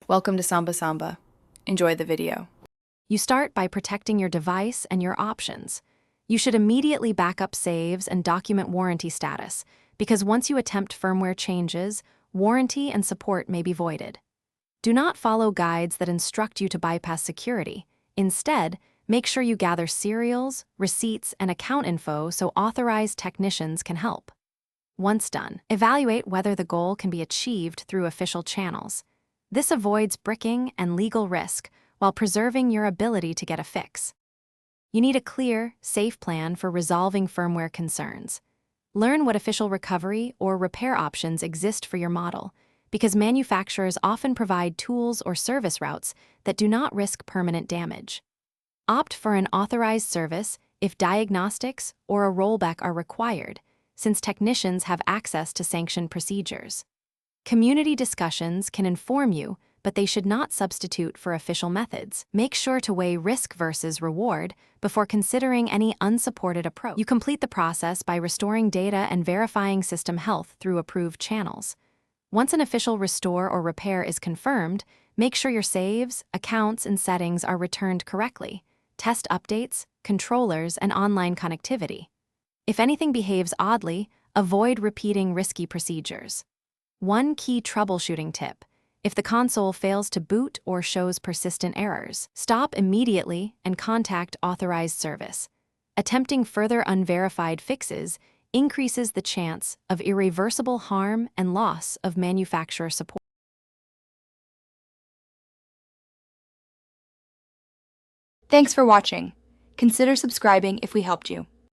Welcome to Samba Samba. Enjoy the video. You start by protecting your device and your options. You should immediately back up saves and document warranty status, because once you attempt firmware changes, warranty and support may be voided. Do not follow guides that instruct you to bypass security. Instead, make sure you gather serials, receipts, and account info so authorized technicians can help. Once done, evaluate whether the goal can be achieved through official channels. This avoids bricking and legal risk while preserving your ability to get a fix. You need a clear, safe plan for resolving firmware concerns. Learn what official recovery or repair options exist for your model, because manufacturers often provide tools or service routes that do not risk permanent damage. Opt for an authorized service if diagnostics or a rollback are required, since technicians have access to sanctioned procedures. Community discussions can inform you, but they should not substitute for official methods. Make sure to weigh risk versus reward before considering any unsupported approach. You complete the process by restoring data and verifying system health through approved channels. Once an official restore or repair is confirmed, make sure your saves, accounts, and settings are returned correctly. Test updates, controllers, and online connectivity. If anything behaves oddly, avoid repeating risky procedures. One key troubleshooting tip: if the console fails to boot or shows persistent errors, stop immediately and contact authorized service. Attempting further unverified fixes increases the chance of irreversible harm and loss of manufacturer support. Thanks for watching. Consider subscribing if we helped you.